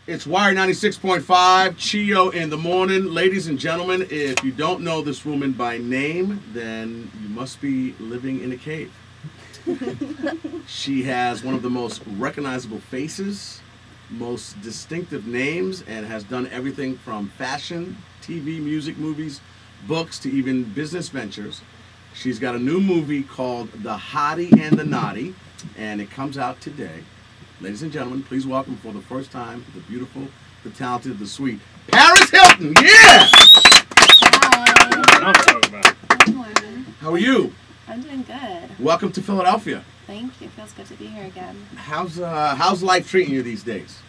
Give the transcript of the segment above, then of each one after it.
It's Wire 96.5, Chio in the morning. Ladies and gentlemen, if you don't know this woman by name, then you must be living in a cave. She has one of the most recognizable faces, most distinctive names, and has done everything from fashion, TV, music, movies, books, to even business ventures. She's got a new movie called The Hottie and The Nottie, and it comes out today. Ladies and gentlemen, please welcome for the first time the beautiful, the talented, the sweet Paris Hilton. Yeah! Hi. Good morning. How are you? I'm doing good. Welcome to Philadelphia. Thank you. Feels good to be here again. How's life treating you these days?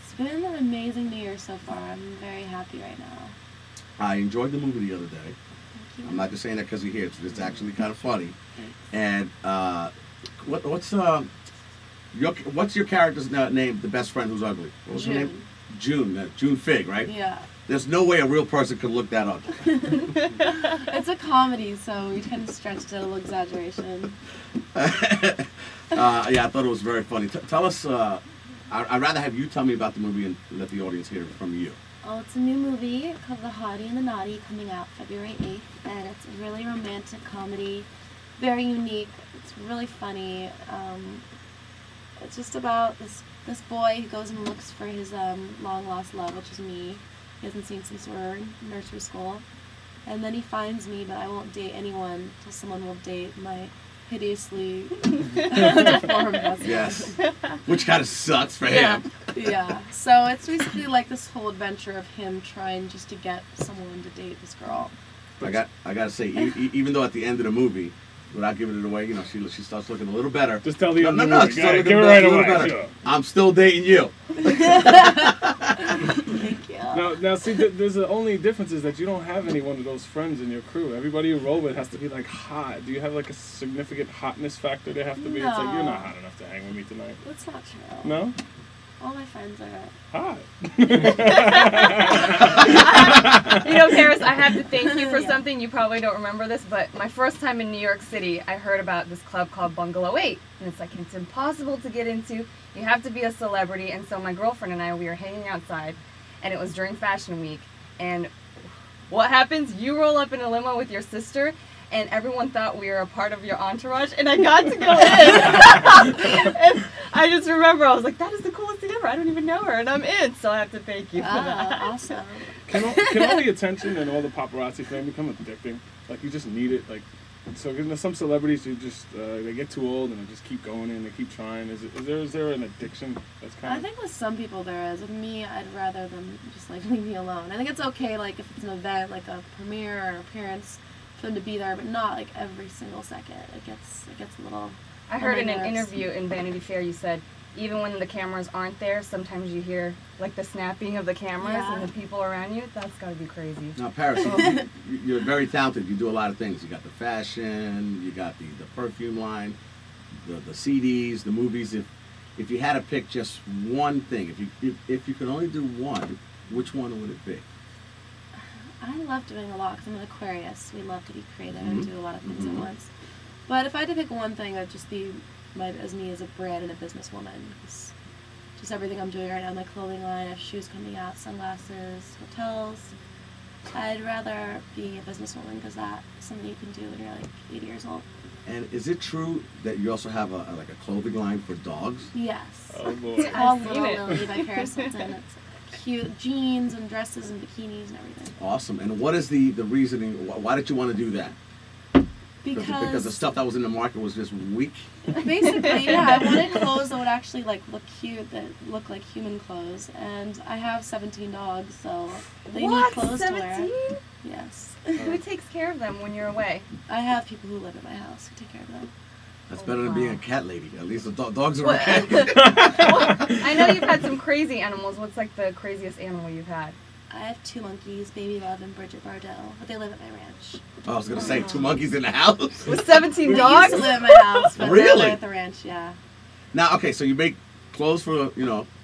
It's been an amazing New Year so far. I'm very happy right now. I enjoyed the movie the other day. Thank you. I'm not just saying that because you're here. It's actually kind of funny. Thanks. And what's your character's name? The best friend who's ugly. What was her name? June. June Fig, right? Yeah. There's no way a real person could look that ugly. It's a comedy, so we kind of stretched it a little exaggeration. Yeah, I thought it was very funny. Tell us. I'd rather have you tell me about the movie and let the audience hear it from you. Oh, it's a new movie called The Hottie and The Nottie, coming out February 8th, and it's a really romantic comedy, very unique. It's really funny. It's just about this boy who goes and looks for his long lost love, which is me. He hasn't seen since we're in nursery school, and then he finds me, but I won't date anyone until someone will date my hideously deformed husband. Yes, which kind of sucks for him. Yeah, so it's basically like this whole adventure of him trying just to get someone to date this girl. I gotta say, even though at the end of the movie, without giving it away, you know, she starts looking a little better. Just tell the no, movie. she's looking give it a right little away. better. Sure. I'm still dating you. Thank you. Now, see, there's the only difference is that you don't have any one of those friends in your crew. Everybody you roll with has to be like hot. Do you have like a significant hotness factor? They have to be. No. It's like you're not hot enough to hang with me tonight. That's not true. No. All my friends are. Hot. You know, Paris, I have to thank you for Yeah. something. You probably don't remember this, but my first time in New York City, I heard about this club called Bungalow 8. And it's like, it's impossible to get into. You have to be a celebrity. And so my girlfriend and I, we were hanging outside, and it was during Fashion Week. And what happens? You roll up in a limo with your sister, and everyone thought we were a part of your entourage, and I got to go in. And I just remember, I was like, that is the coolest thing ever. I don't even know her, and I'm in. So I have to thank you for that. Awesome. Can all the attention and all the paparazzi fame become addicting? Like you just need it. Like so, you know, some celebrities who just they get too old and they just keep going and they keep trying. Is there an addiction that's kind I of? think with some people there is. With me, I'd rather them just like leave me alone. I think it's okay, like if it's an event, like a premiere or an appearance, for them to be there, but not like every single second. It gets a little. I heard in on my an nerves. interview in Vanity Fair, you said even when the cameras aren't there, sometimes you hear like the snapping of the cameras Yeah. and the people around you. That's got to be crazy. Now, Paris, you're very talented. You do a lot of things. You got the fashion, you got the perfume line, the CDs, the movies. If you had to pick just one thing, if you could only do one, which one would it be? I love doing a lot because I'm an Aquarius. We love to be creative and do a lot of things at once. But if I had to pick one thing, it'd just be me as a brand and a businesswoman. It's just everything I'm doing right now, my clothing line, I have shoes coming out, sunglasses, hotels. I'd rather be a businesswoman because that's something you can do when you're like 80 years old. And is it true that you also have a clothing line for dogs? Yes. Oh boy. It's called I've Little seen it. Lily by Paris Hilton. It's cute jeans and dresses and bikinis and everything. Awesome. And what is the reasoning? Why did you want to do that? Because the stuff that was in the market was just weak. Basically, yeah, I wanted clothes that would actually like look cute, that look like human clothes. And I have 17 dogs, so they need clothes to wear. 17? Yes. Who takes care of them when you're away? I have people who live at my house who take care of them. That's Oh, better than wow. being a cat lady. At least the dogs are okay. I know you've had some crazy animals. What's like the craziest animal you've had? I have 2 monkeys, Baby Love and Bridget Bardot, but they live at my ranch. I was gonna say 2 monkeys in the house. With 17 They dogs? used to live at my house, but Really? now they're at the ranch, yeah. Now, okay, so you make clothes for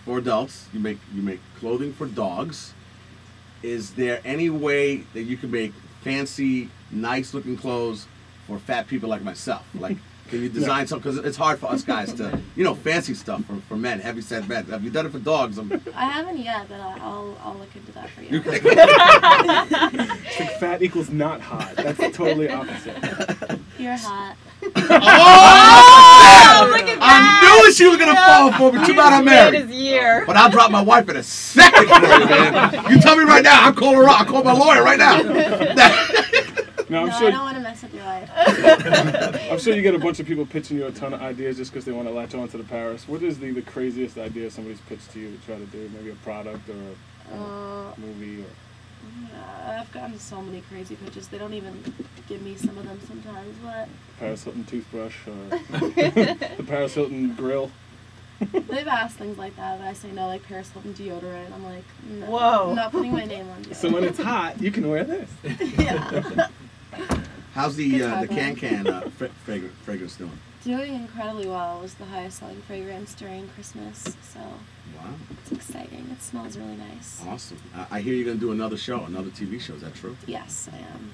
for adults. You make clothing for dogs. Is there any way that you can make fancy, nice-looking clothes for fat people like myself? Like Can you design something? Because it's hard for us guys to, fancy stuff for men, heavy set men. Have you done it for dogs? I haven't yet, but I'll look into that for you. It's like fat equals not hot. That's totally opposite. You're hot. Oh! Look at I that. knew she was gonna fall for me. Too bad I'm Made married. his year. But I'll drop my wife in a second for you, man. You tell me right now. I'll call her up. I'll call my lawyer right now. No, No, I don't want to mess up your life. I'm sure you get a bunch of people pitching you a ton of ideas just because they want to latch on to the Paris. What is the craziest idea somebody's pitched to you to try to do? Maybe a product or a movie? Or... Yeah, I've gotten so many crazy pitches. They don't even give me some of them sometimes. But Paris Hilton toothbrush or the Paris Hilton grill. they've asked things like that, but I say no, like Paris Hilton deodorant. I'm like, no, Whoa. I'm not putting my name on deodorant. So when it's hot, you can wear this. Yeah. How's the can fragrance doing? Doing incredibly well. It was the highest selling fragrance during Christmas, so Wow, it's exciting. It smells really nice. awesome. I hear you're gonna do another show, another TV show. Is that true? Yes, I am.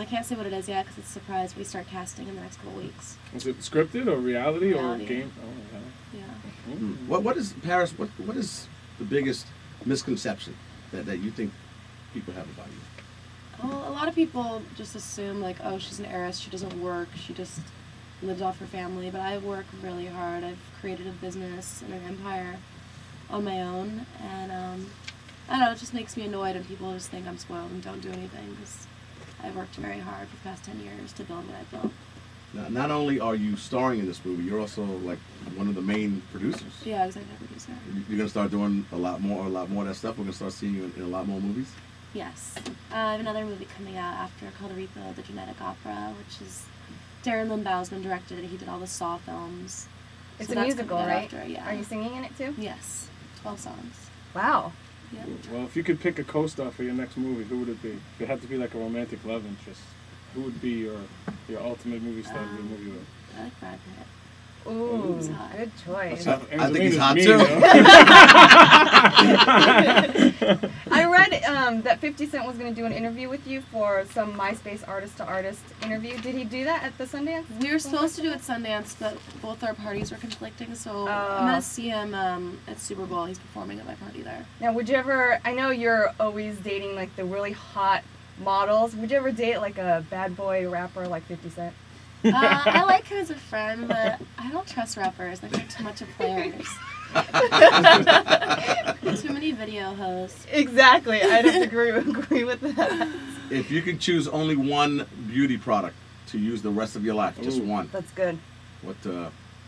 I can't say what it is yet because it's a surprise. We start casting in the next couple weeks. Is it scripted or reality or Reality. game? Oh, Yeah. What is Paris? What is the biggest misconception that you think people have about you? Well, a lot of people just assume like, oh, she's an heiress. She doesn't work. She just lives off her family. But I work really hard. I've created a business and an empire on my own, and I don't know. It just makes me annoyed when people just think I'm spoiled and don't do anything because I've worked very hard for the past 10 years to build what I've built. Now, not only are you starring in this movie, you're also like one of the main producers. Yeah, executive producer. You're gonna start doing a lot more of that stuff. We're gonna start seeing you in a lot more movies. Yes. I have another movie coming out after called Rico, the Genetic Opera, which is Darren Limbaug's directed it. He did all the Saw films. It's So a that's musical, coming out right? after, yeah. Are you singing in it too? Yes. 12 songs. Wow. Yeah. Well, if you could pick a co-star for your next movie, who would it be? If it had to be like a romantic love interest, who would be your ultimate movie star to do a movie with? I like Brad Pitt. Ooh, He's hot. good choice. I think he's hot Angelina's too. I read that 50 Cent was going to do an interview with you for some MySpace artist-to-artist interview. Did he do that at the Sundance? We were supposed to do it at Sundance, but both our parties were conflicting, so Oh. I'm going to see him at Super Bowl. He's performing at my party there. Now, would you ever, I know you're always dating like the really hot models. Would you ever date like a bad boy rapper like 50 Cent? I like him as a friend, but I don't trust rappers. They're too much of players. Too many video hosts. Exactly. I don't agree with that. If you could choose only one beauty product to use the rest of your life, just Ooh. one, That's good. what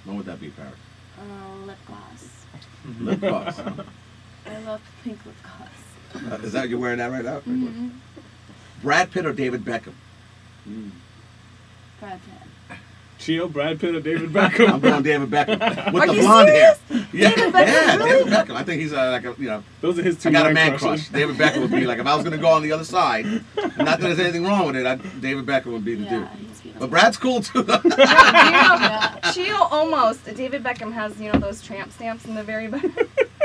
would that be, Paris? Lip gloss. Lip gloss. I love pink lip gloss. Is that you're wearing that right now? Mm-hmm. Brad Pitt or David Beckham? Brad Pitt. Chio, Brad Pitt, or David Beckham? I'm going David Beckham with Are the you blonde serious? hair. Yeah, David Beckham, yeah, really? David Beckham. I think he's Those are his two I got a man crushes. crush. David Beckham would be like if I was going to go on the other side. Not that there's anything wrong with it. David Beckham would be the Yeah, dude. he's beautiful. But Brad's cool too. Chio almost. David Beckham has, those tramp stamps in the very bottom.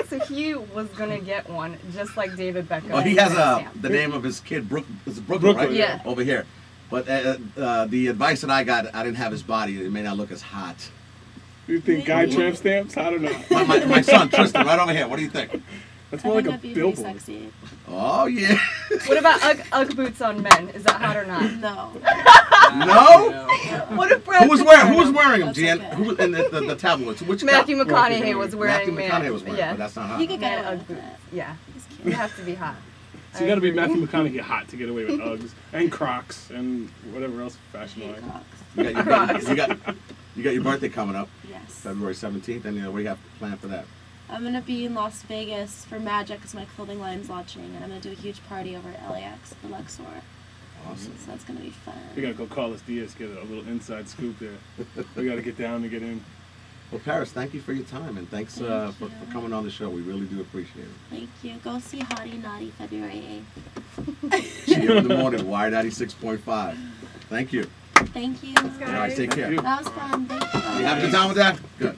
So he was gonna get one, just like David Beckham. Oh, he has tramp stamp. the name of his kid, Brooklyn, right? Yeah. Over here. But the advice that I got, I didn't have his body. It may not look as hot. You think guy tramp stamps? I don't know. My son, Tristan, right over here. What do you think? That's I more think like a that'd be really billboard. sexy. Oh, yeah. What about Ugg boots on men? Is that hot or not? No. No? What if Brad Who was Pitt wearing them, That's Jan? okay. Who was in the tabloids? Which Matthew cop? McConaughey was wearing Matthew McConaughey was wearing, yeah. but that's not hot. He could get Man, away Ugg with boots. it. Yeah. He's cute. You have to be hot. So you got to be I agree. Matthew McConaughey hot to get away with Uggs and Crocs and whatever else fashion Hate wise. Crocs. You got your birthday coming up, Yes. February 17th, and what do you have planned for that? I'm going to be in Las Vegas for Magic because my clothing line's launching, and I'm going to do a huge party over at LAX at the Luxor. Awesome. So that's going to be fun. We got to go Carlos Diaz, get a little inside scoop there. We got to get down to get in. Well, Paris, thank you for your time, and thanks Thank for you. coming on the show. We really do appreciate it. Thank you. Go see Hottie and Nottie February 8th. Chio in the morning, Wire 96.5. Thank you. Thank you. All right, take care. That was fun. Thank you. You having a good time with that? Good.